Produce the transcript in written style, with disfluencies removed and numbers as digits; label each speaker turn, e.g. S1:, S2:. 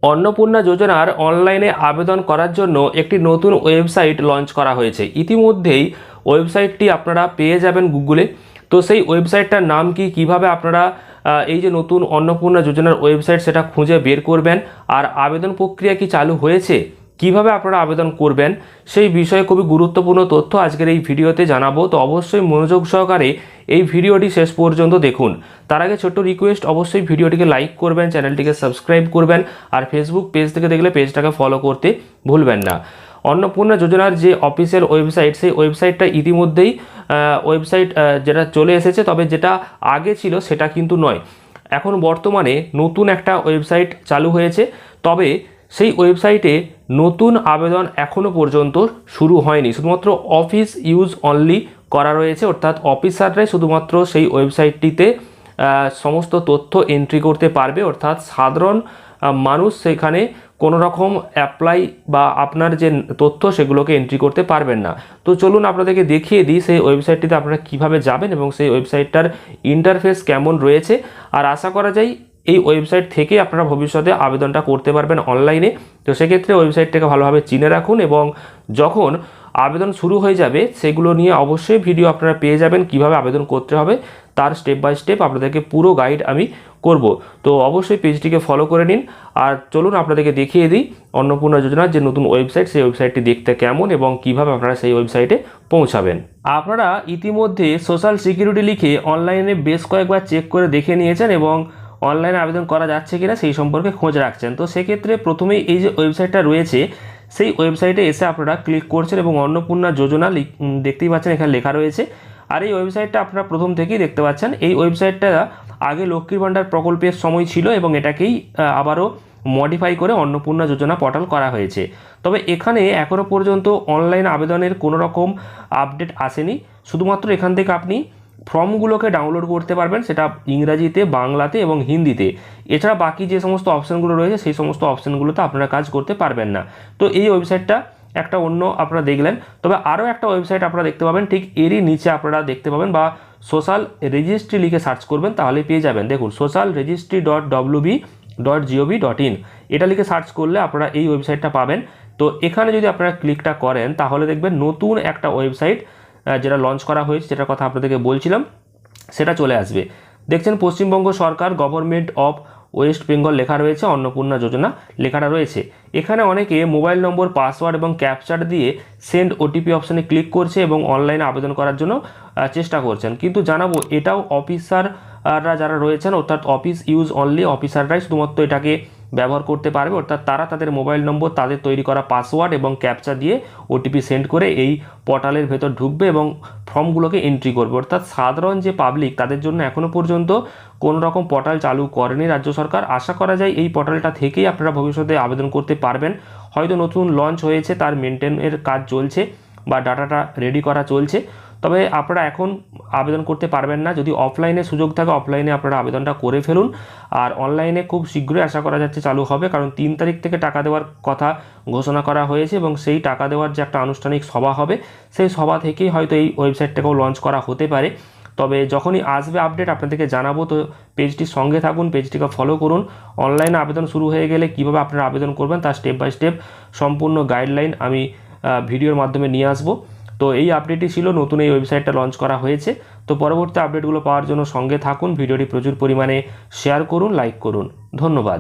S1: অন্নপূর্ণা যোজনার অনলাইনে আবেদন করার জন্য একটি নতুন ওয়েবসাইট লঞ্চ করা হয়েছে। ইতিমধ্যেই ওয়েবসাইটটি আপনারা পেয়ে যাবেন গুগলে। তো সেই ওয়েবসাইটটার নাম কি, কিভাবে আপনারা এই যে নতুন অন্নপূর্ণা যোজনার ওয়েবসাইট সেটা খুঁজে বের করবেন, আর আবেদন প্রক্রিয়া কি চালু হয়েছে, কিভাবে আপনারা আবেদন করবেন, সেই বিষয়ে খুবই গুরুত্বপূর্ণ তথ্য আজকের এই ভিডিওতে জানাবো। তো অবশ্যই মনোযোগ সহকারে এই ভিডিওটি শেষ পর্যন্ত দেখুন। তার আগে ছোট্ট রিকোয়েস্ট, অবশ্যই ভিডিওটিকে লাইক করবেন, চ্যানেলটিকে সাবস্ক্রাইব করবেন, আর ফেসবুক পেজ থেকে দেখলে পেজটাকে ফলো করতে ভুলবেন না। অন্নপূর্ণা যোজনার যে অফিসিয়াল ওয়েবসাইট, সেই ওয়েবসাইটটা ইতিমধ্যেই যেটা চলে এসেছে, তবে যেটা আগে ছিল সেটা কিন্তু নয়। এখন বর্তমানে নতুন একটা ওয়েবসাইট চালু হয়েছে, তবে সেই ওয়েবসাইটে নতুন আবেদন এখনও পর্যন্ত শুরু হয়নি। শুধুমাত্র অফিস ইউজ অনলি করা রয়েছে, অর্থাৎ অফিসাররাই শুধুমাত্র সেই ওয়েবসাইটটিতে সমস্ত তথ্য এন্ট্রি করতে পারবে, অর্থাৎ সাধারণ মানুষ সেখানে কোনো রকম অ্যাপ্লাই বা আপনার যে তথ্য সেগুলোকে এন্ট্রি করতে পারবেন না। তো চলুন আপনাদেরকে দেখিয়ে দিই সেই ওয়েবসাইটটিতে আপনারা কিভাবে যাবেন এবং সেই ওয়েবসাইটটার ইন্টারফেস কেমন রয়েছে। আর আশা করা যায় এই ওয়েবসাইট থেকে আপনারা ভবিষ্যতে আবেদনটা করতে পারবেন অনলাইনে। তো সেক্ষেত্রে ওয়েবসাইটটাকে ভালোভাবে চিনে রাখুন, এবং যখন আবেদন শুরু হয়ে যাবে সেগুলো নিয়ে অবশ্যই ভিডিও আপনারা পেয়ে যাবেন। কিভাবে আবেদন করতে হবে তার স্টেপ বাই স্টেপ আপনাদেরকে পুরো গাইড আমি করব। তো অবশ্যই পেজটিকে ফলো করে নিন। আর চলুন আপনাদেরকে দেখিয়ে দিই অন্নপূর্ণা যোজনার যে নতুন ওয়েবসাইট, সেই ওয়েবসাইটটি দেখতে কেমন এবং কিভাবে আপনারা সেই ওয়েবসাইটে পৌঁছাবেন। আপনারা ইতিমধ্যে সোশ্যাল সিকিউরিটি লিখে অনলাইনে বেশ কয়েকবার চেক করে দেখে নিয়েছেন এবং অনলাইনে আবেদন করা যাচ্ছে কিনা সেই সম্পর্কে খোঁজ রাখছেন। তো সেক্ষেত্রে প্রথমেই এই যে ওয়েবসাইটটা রয়েছে সেই ওয়েবসাইটে এসে আপনারা ক্লিক করছেন এবং অন্নপূর্ণা যোজনা দেখতেই পাচ্ছেন এখানে লেখা রয়েছে। আর এই ওয়েবসাইটটা আপনারা প্রথম থেকেই দেখতে পাচ্ছেন। এই ওয়েবসাইটটা আগে লক্ষ্মীর ভাণ্ডার প্রকল্পের সময় ছিল এবং এটাকেই আবারও মডিফাই করে অন্নপূর্ণা যোজনা পোর্টাল করা হয়েছে। তবে এখানে এখনও পর্যন্ত অনলাইন আবেদনের কোনো রকম আপডেট আসেনি। শুধুমাত্র এখান থেকে আপনি ফর্মগুলোকে ডাউনলোড করতে পারবেন, সেটা ইংরাজিতে, বাংলাতে এবং হিন্দিতে। এছাড়া বাকি যে সমস্ত অপশানগুলো রয়েছে সেই সমস্ত অপশানগুলোতে আপনারা কাজ করতে পারবেন না। তো এই ওয়েবসাইটটা একটা অন্য আপনারা দেখলেন। তবে আরও একটা ওয়েবসাইট আপনারা দেখতে পাবেন, ঠিক এরই নিচে আপনারা দেখতে পাবেন, বা সোশ্যাল রেজিস্ট্রি লিখে সার্চ করবেন তাহলে পেয়ে যাবেন। দেখুন, social.registry.wb.gov.in এটা লিখে সার্চ করলে আপনারা এই ওয়েবসাইটটা পাবেন। তো এখানে যদি আপনারা ক্লিকটা করেন তাহলে দেখবেন নতুন একটা ওয়েবসাইট যেটা লঞ্চ করা হয়েছে, যেটার কথা আপনাদেরকে বলছিলাম, সেটা চলে আসবে। দেখছেন পশ্চিমবঙ্গ সরকার, গভর্নমেন্ট অফ ওয়েস্ট বেঙ্গল লেখা রয়েছে, অন্নপূর্ণা যোজনা লেখাটা রয়েছে। এখানে অনেকে মোবাইল নম্বর, পাসওয়ার্ড এবং ক্যাপচার দিয়ে সেন্ড ওটিপি অপশানে ক্লিক করছে এবং অনলাইনে আবেদন করার জন্য চেষ্টা করছেন। কিন্তু জানাবো এটাও অফিসাররা যারা রয়েছেন, অর্থাৎ অফিস ইউজ অনলি অফিসাররাই শুধুমাত্র এটাকে ব্যবহার করতে পারবে, অর্থাৎ তারা তাদের মোবাইল নম্বর, তাদের তৈরি করা পাসওয়ার্ড এবং ক্যাপচা দিয়ে ওটিপি সেন্ড করে এই পোর্টালের ভেতর ঢুকবে এবং ফর্মগুলোকে এন্ট্রি করবে। অর্থাৎ সাধারণ যে পাবলিক তাদের জন্য এখনও পর্যন্ত কোনো রকম পোর্টাল চালু করেনি রাজ্য সরকার। আশা করা যায় এই পোর্টালটা থেকেই আপনারা ভবিষ্যতে আবেদন করতে পারবেন। হয়তো নতুন লঞ্চ হয়েছে, তার মেনটেনের কাজ চলছে বা ডাটাটা রেডি করা চলছে, তবে আপনারা এখন আবেদন করতে পারবেন না। যদি অফলাইনে সুযোগ থাকে অফলাইনে আপনারা আবেদনটা করে ফেলুন। আর অনলাইনে খুব শীঘ্রই আশা করা যাচ্ছে চালু হবে, কারণ 3 তারিখ থেকে টাকা দেওয়ার কথা ঘোষণা করা হয়েছে এবং সেই টাকা দেওয়ার যে একটা আনুষ্ঠানিক সভা হবে, সেই সভা থেকেই হয়তো এই ওয়েবসাইটটাকেও লঞ্চ করা হতে পারে। তবে যখনই আসবে আপডেট আপনাদেরকে জানাবো। তো পেজটির সঙ্গে থাকুন, পেজটিকে ফলো করুন। অনলাইনে আবেদন শুরু হয়ে গেলে কীভাবে আপনারা আবেদন করবেন তার স্টেপ বাই স্টেপ সম্পূর্ণ গাইডলাইন আমি ভিডিওর মাধ্যমে নিয়ে আসবো। তো এই আপডেটই ছিল, নতুন এই ওয়েবসাইটটা লঞ্চ করা হয়েছে। তো পরবর্তী আপডেটগুলো পাওয়ার জন্য সঙ্গে থাকুন, ভিডিওটি প্রচুর পরিমাণে শেয়ার করুন, লাইক করুন। ধন্যবাদ।